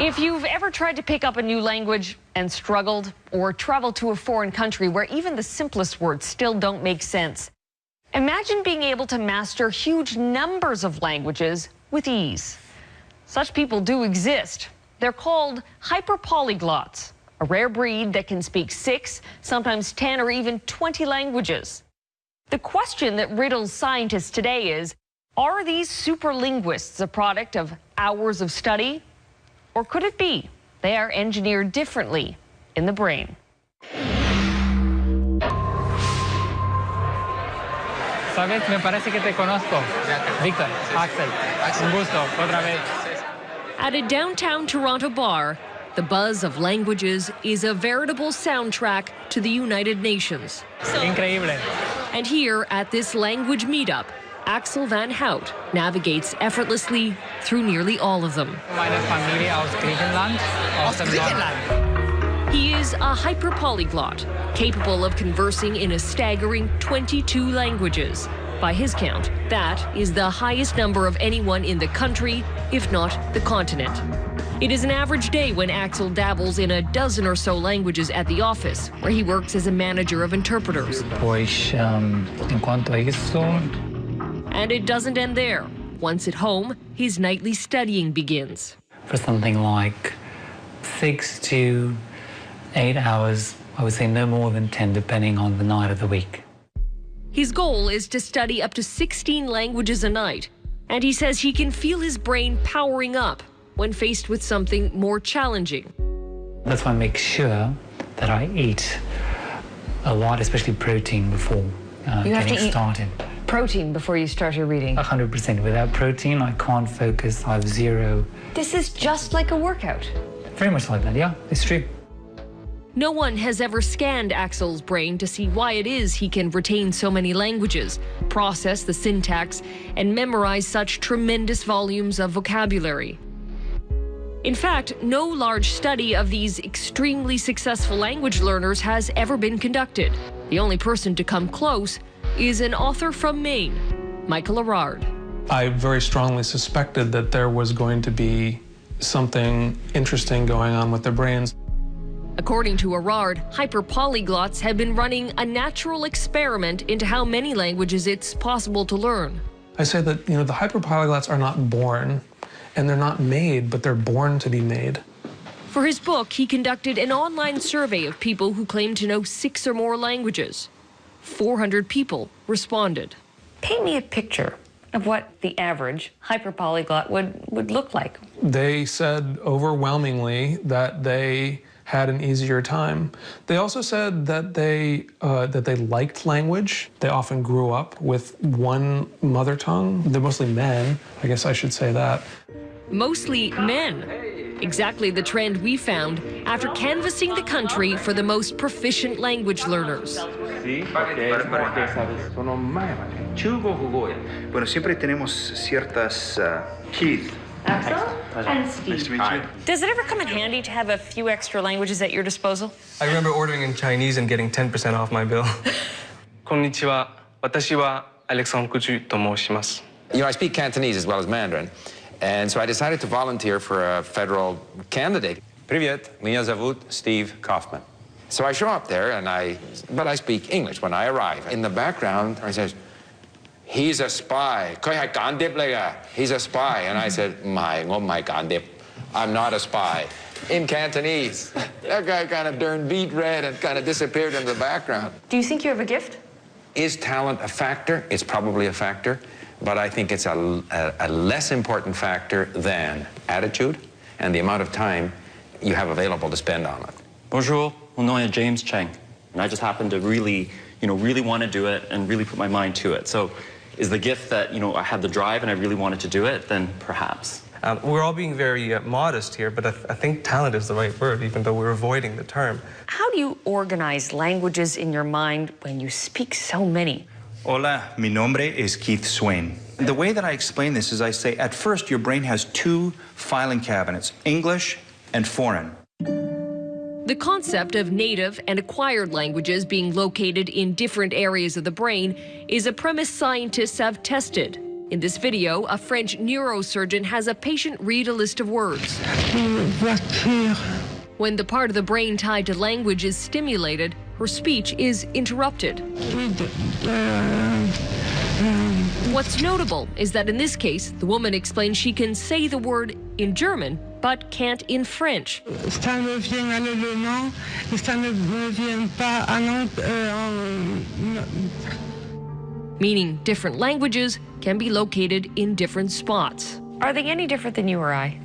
If you've ever tried to pick up a new language and struggled, or traveled to a foreign country where even the simplest words still don't make sense, imagine being able to master huge numbers of languages with ease. Such people do exist. They're called hyperpolyglots, a rare breed that can speak 6, sometimes 10 or even 20 languages. The question that riddles scientists today is, are these superlinguists a product of hours of study? Or could it be they are engineered differently in the brain? Sabes, me parece que te conozco. Víctor, Axel, un gusto, otra vez. At a downtown Toronto bar, the buzz of languages is a veritable soundtrack to the United Nations. Increíble. And here at this language meetup, Axel van Hout navigates effortlessly through nearly all of them. Meine Familie aus Griechenland. He is a hyperpolyglot, capable of conversing in a staggering 22 languages. By his count, that is the highest number of anyone in the country, if not the continent. It is an average day when Axel dabbles in a dozen or so languages at the office, where he works as a manager of interpreters. Pois, en cuanto a isso... And it doesn't end there. Once at home, his nightly studying begins. For something like 6 to 8 hours, I would say no more than 10, depending on the night of the week. His goal is to study up to 16 languages a night, and he says he can feel his brain powering up when faced with something more challenging. That's why I make sure that I eat a lot, especially protein, before getting started. Protein before you start your reading? 100%. Without protein, I can't focus. I have zero. This is just like a workout. Very much like that, yeah, it's true. No one has ever scanned Axel's brain to see why it is he can retain so many languages, process the syntax, and memorize such tremendous volumes of vocabulary. In fact, no large study of these extremely successful language learners has ever been conducted. The only person to come close is an author from Maine, Michael Erard. I very strongly suspected that there was going to be something interesting going on with their brains. According to Erard, hyperpolyglots have been running a natural experiment into how many languages it's possible to learn. I say that, the hyperpolyglots are not born, and they're not made, but they're born to be made. For his book, he conducted an online survey of people who claim to know 6 or more languages. 400 people responded. Paint me a picture of what the average hyperpolyglot would look like. They said overwhelmingly that they had an easier time. They also said that they liked language. They often grew up with one mother tongue. They're mostly men, I guess I should say that. Mostly men. Exactly the trend we found after canvassing the country for the most proficient language learners. Bueno, siempre tenemos ciertas Keith. Axel and Steve. Nice to meet you. Does it ever come in handy to have a few extra languages at your disposal? I remember ordering in Chinese and getting 10% off my bill. Konnichiwa. Watashi wa Alexandre Coutu to moshimasu. I speak Cantonese as well as Mandarin, and so I decided to volunteer for a federal candidate. Привет, меня зовут Steve Kaufman. So I show up there, but I speak English when I arrive. In the background, he says, he's a spy. He's a spy. And I said, I'm not a spy. In Cantonese. That guy kind of turned beet red and kind of disappeared into the background. Do you think you have a gift? Is talent a factor? It's probably a factor, but I think it's a less important factor than attitude and the amount of time you have available to spend on it. Bonjour, mon nom est James Cheng, and I just happen to really want to do it and really put my mind to it. So is the gift that, I had the drive and I really wanted to do it, then perhaps. We're all being very modest here, but I think talent is the right word, even though we're avoiding the term. How do you organize languages in your mind when you speak so many? Hola, mi nombre es Keith Swain. The way that I explain this is I say, at first, your brain has 2 filing cabinets, English and foreign. The concept of native and acquired languages being located in different areas of the brain is a premise scientists have tested. In this video, a French neurosurgeon has a patient read a list of words. When the part of the brain tied to language is stimulated, her speech is interrupted. What's notable is that in this case, the woman explains she can say the word in German, but can't in French. Meaning different languages can be located in different spots. Are they any different than you or I?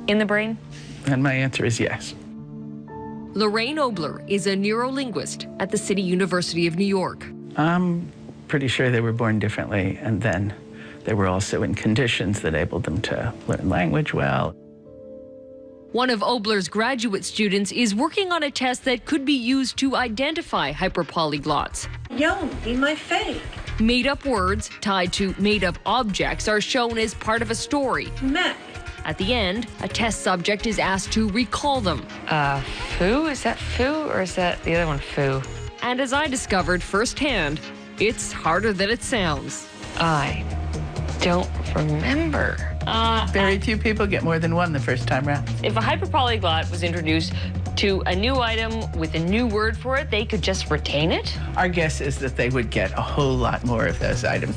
In the brain? And my answer is yes. Lorraine Obler is a neurolinguist at the City University of New York. I'm pretty sure they were born differently, and then they were also in conditions that enabled them to learn language well. One of Obler's graduate students is working on a test that could be used to identify hyperpolyglots. Yo, be my fake. Made-up words tied to made-up objects are shown as part of a story. Mac. At the end, a test subject is asked to recall them. Foo? Is that foo or is that the other one, foo? And as I discovered firsthand, it's harder than it sounds. I don't remember. Very few people get more than one the first time round. If a hyperpolyglot was introduced to a new item with a new word for it, they could just retain it? Our guess is that they would get a whole lot more of those items.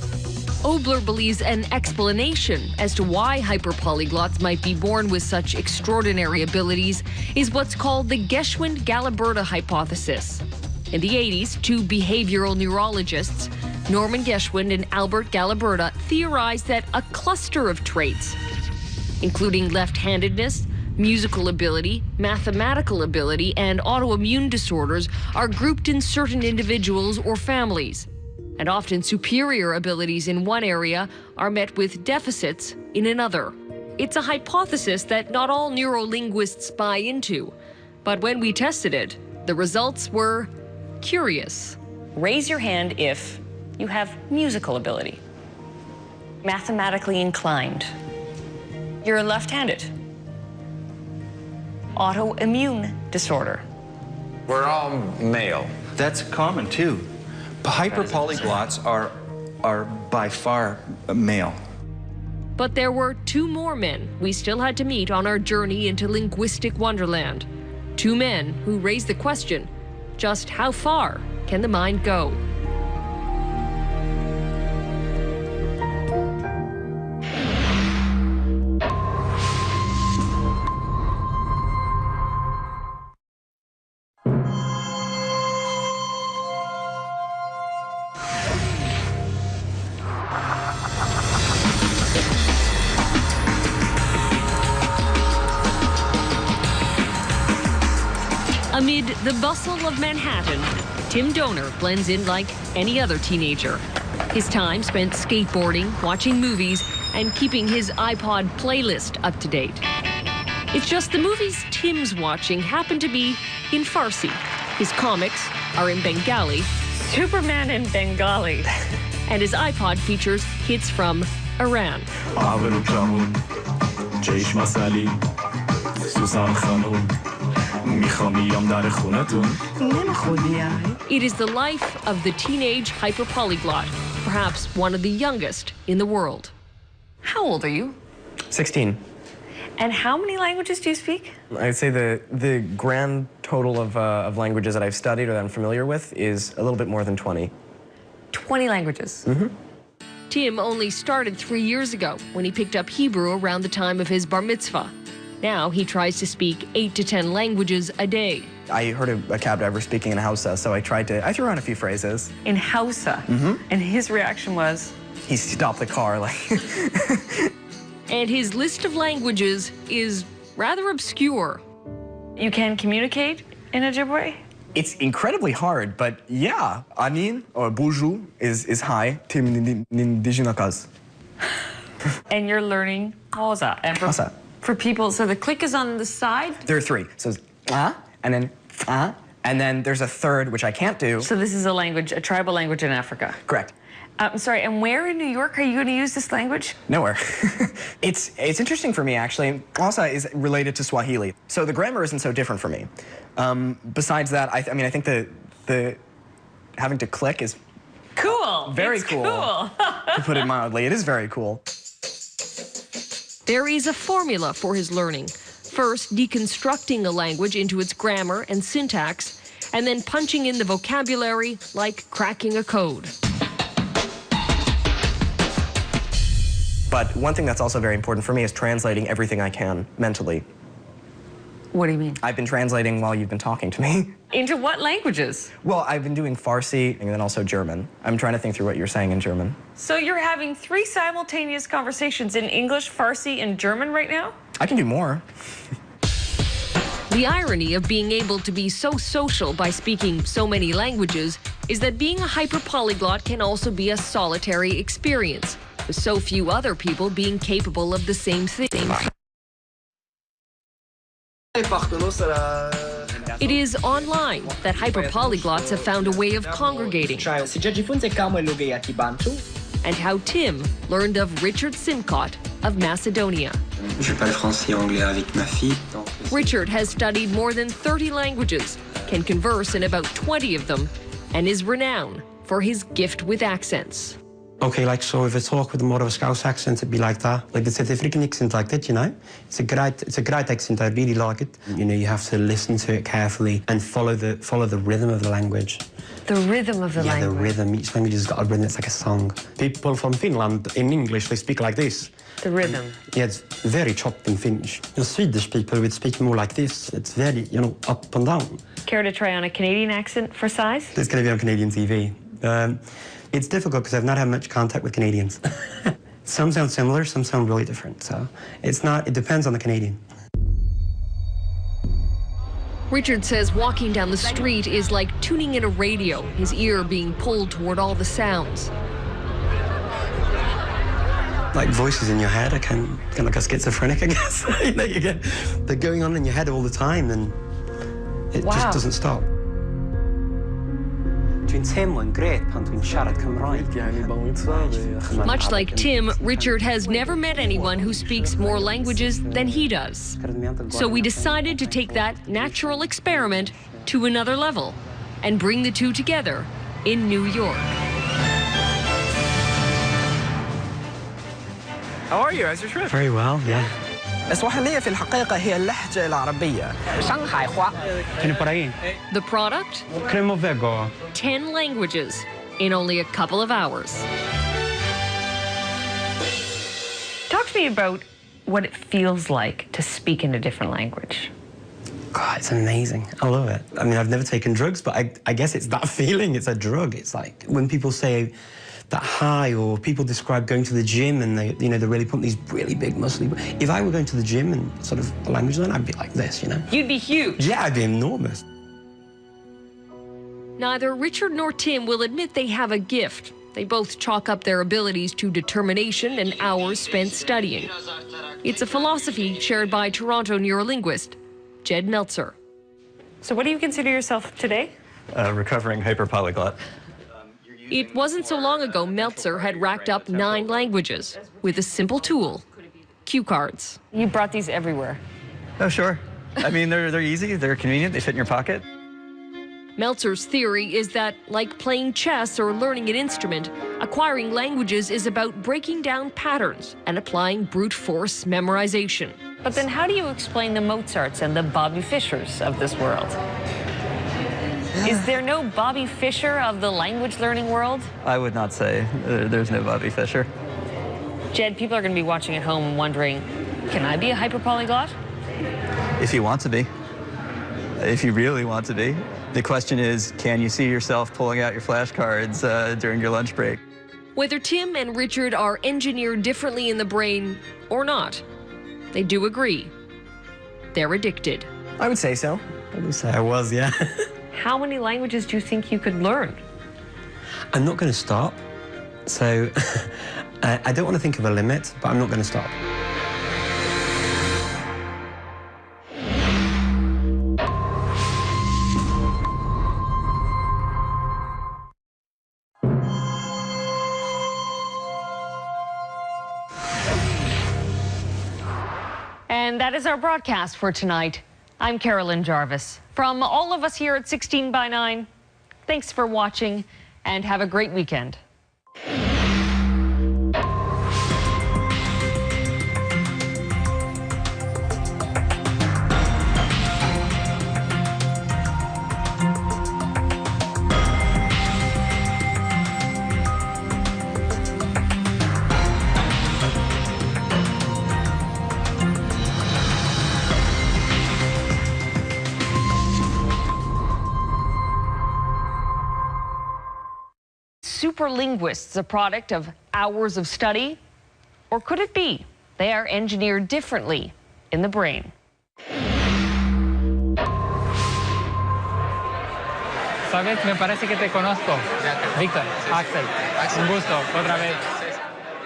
Obler believes an explanation as to why hyperpolyglots might be born with such extraordinary abilities is what's called the Geschwind-Galiberta hypothesis. In the 80s, two behavioral neurologists, Norman Geschwind and Albert Galiberta, theorized that a cluster of traits, including left-handedness, musical ability, mathematical ability, and autoimmune disorders, are grouped in certain individuals or families. And often superior abilities in one area are met with deficits in another. It's a hypothesis that not all neurolinguists buy into. But when we tested it, the results were curious. Raise your hand if you have musical ability, mathematically inclined, you're left-handed, autoimmune disorder. We're all male. That's common too. Hyperpolyglots are by far male. But there were two more men we still had to meet on our journey into linguistic wonderland. Two men who raised the question, just how far can the mind go? Amid the bustle of Manhattan, Tim Donor blends in like any other teenager. His time spent skateboarding, watching movies, and keeping his iPod playlist up to date. It's just the movies Tim's watching happen to be in Farsi. His comics are in Bengali. Superman in Bengali. And his iPod features hits from Iran. It is the life of the teenage hyperpolyglot, perhaps one of the youngest in the world. How old are you? 16. And how many languages do you speak? I'd say the grand total of languages that I've studied or that I'm familiar with is a little bit more than 20. 20 languages? Mm-hmm. Tim only started 3 years ago when he picked up Hebrew around the time of his bar mitzvah. Now he tries to speak 8 to 10 languages a day. I heard a cab driver speaking in Hausa, so I threw around a few phrases. In Hausa? Mm-hmm. And his reaction was? He stopped the car like... And his list of languages is rather obscure. You can communicate in Ojibwe? It's incredibly hard, but yeah. Anin or bonjour is hi. And you're learning Hausa. And Hausa. For people, so the click is on the side? There are 3. So it's and then there's a third, which I can't do. So this is a language, a tribal language in Africa? Correct. I'm sorry, and where in New York are you going to use this language? Nowhere. It's interesting for me, actually. Hausa is related to Swahili, so the grammar isn't so different for me. Besides that, I think the having to click is cool. Very it's cool. Cool. to put it mildly. It is very cool. There is a formula for his learning. First, deconstructing a language into its grammar and syntax, and then punching in the vocabulary like cracking a code. But one thing that's also very important for me is translating everything I can mentally. What do you mean? I've been translating while you've been talking to me. Into what languages? Well, I've been doing Farsi and then also German. I'm trying to think through what you're saying in German. So you're having 3 simultaneous conversations in English, Farsi, and German right now? I can do more. The irony of being able to be so social by speaking so many languages is that being a hyperpolyglot can also be a solitary experience, with so few other people being capable of the same thing. It is online that hyperpolyglots have found a way of congregating, and how Tim learned of Richard Simcott of Macedonia. Richard has studied more than 30 languages, can converse in about 20 of them, and is renowned for his gift with accents. Okay, like, so if I talk with more of a Scouse accent, it'd be like that. Like the South African accent like that, you know? It's a great accent, I really like it. You know, you have to listen to it carefully and follow the rhythm of the language. The rhythm of the language? Yeah, the rhythm. Each language has got a rhythm, it's like a song. People from Finland, in English, they speak like this. The rhythm? Yeah, it's very chopped in Finnish. You know, Swedish people would speak more like this. It's very, you know, up and down. Care to try on a Canadian accent for size? It's going to be on Canadian TV. It's difficult because I've not had much contact with Canadians. Some sound similar, some sound really different. So it depends on the Canadian. Richard says walking down the street is like tuning in a radio, his ear being pulled toward all the sounds. Like voices in your head, kind of like a schizophrenic, I guess. You know, they're going on in your head all the time, and it just doesn't stop. Much like Tim, Richard has never met anyone who speaks more languages than he does. So we decided to take that natural experiment to another level and bring the two together in New York. How are you? How's your trip? Very well, yeah. السواحلية في الحقيقة هي اللهجة العربية. The product? 10 languages in only a couple of hours. Talk to me about what it feels like to speak in a different language. God, it's amazing. I love it. I mean, I've never taken drugs, but I guess it's that feeling. It's a drug. It's like when people say that high, or people describe going to the gym and they really put these really big muscly. If I were going to the gym and sort of a language learner, I'd be like this, you know? You'd be huge. Yeah, I'd be enormous. Neither Richard nor Tim will admit they have a gift. They both chalk up their abilities to determination and hours spent studying. It's a philosophy shared by Toronto neurolinguist Jed Meltzer. So what do you consider yourself today? Recovering hyperpolyglot. It wasn't so long ago Meltzer had racked up 9 languages with a simple tool, cue cards. You brought these everywhere. Oh, sure. I mean, they're easy, they're convenient, they fit in your pocket. Meltzer's theory is that, like playing chess or learning an instrument, acquiring languages is about breaking down patterns and applying brute force memorization. But then how do you explain the Mozarts and the Bobby Fishers of this world? Is there no Bobby Fischer of the language learning world? I would not say there's no Bobby Fischer. Jed, people are going to be watching at home wondering, can I be a hyperpolyglot? If you want to be. If you really want to be. The question is, can you see yourself pulling out your flashcards during your lunch break? Whether Tim and Richard are engineered differently in the brain or not, they do agree. They're addicted. I would say so. I would say I was, yeah. How many languages do you think you could learn? I'm not going to stop. So I don't want to think of a limit, but I'm not going to stop. And that is our broadcast for tonight. I'm Carolyn Jarvis. From all of us here at 16 by 9, thanks for watching and have a great weekend. for linguists a product of hours of study? Or could it be they are engineered differently in the brain? Sabes, me parece que te conozco. Víctor, Axel, un gusto, otra vez.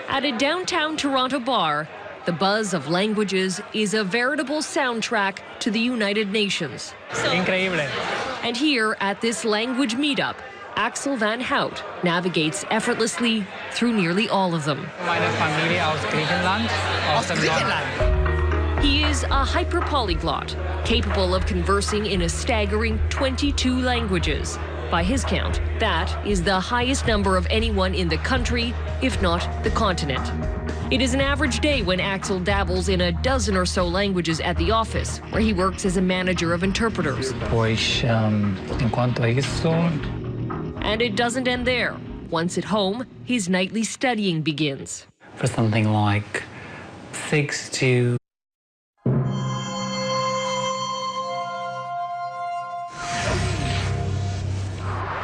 At a downtown Toronto bar, the buzz of languages is a veritable soundtrack to the United Nations. Increíble. And here at this language meetup, Axel van Hout navigates effortlessly through nearly all of them. Meine Familie aus Griechenland. Aus Griechenland. He is a hyperpolyglot, capable of conversing in a staggering 22 languages. By his count, that is the highest number of anyone in the country, if not the continent. It is an average day when Axel dabbles in a dozen or so languages at the office, where he works as a manager of interpreters. Pois, en cuanto a isso... And it doesn't end there. Once at home, his nightly studying begins. For something like 6 to...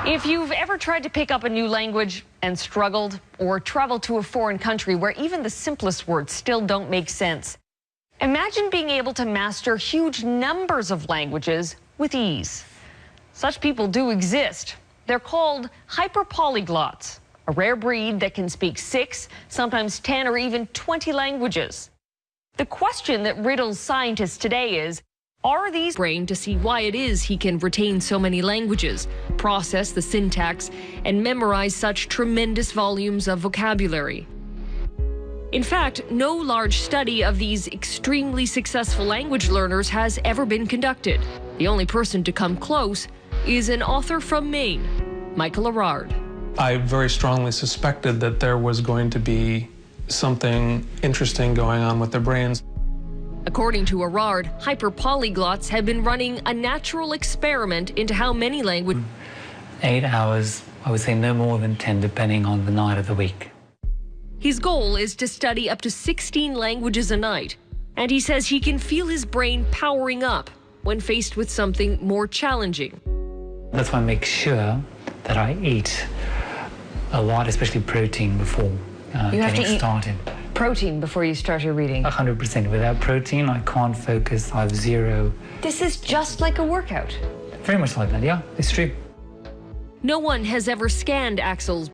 If you've ever tried to pick up a new language and struggled, or traveled to a foreign country where even the simplest words still don't make sense, imagine being able to master huge numbers of languages with ease. Such people do exist. They're called hyperpolyglots, a rare breed that can speak 6, sometimes 10 or even 20 languages. The question that riddles scientists today is, are these brain to see why it is he can retain so many languages, process the syntax, and memorize such tremendous volumes of vocabulary? In fact, no large study of these extremely successful language learners has ever been conducted. The only person to come close is an author from Maine, Michael Erard. I very strongly suspected that there was going to be something interesting going on with their brains. According to Erard, hyperpolyglots have been running a natural experiment into how many languages. 8 hours, I would say no more than 10, depending on the night of the week. His goal is to study up to 16 languages a night, and he says he can feel his brain powering up when faced with something more challenging. That's why I make sure that I eat a lot, especially protein, before getting started. Protein before you start your reading. 100%. Without protein, I can't focus. I have zero. This is just like a workout. Very much like that, yeah, it's true. No one has ever scanned Axel's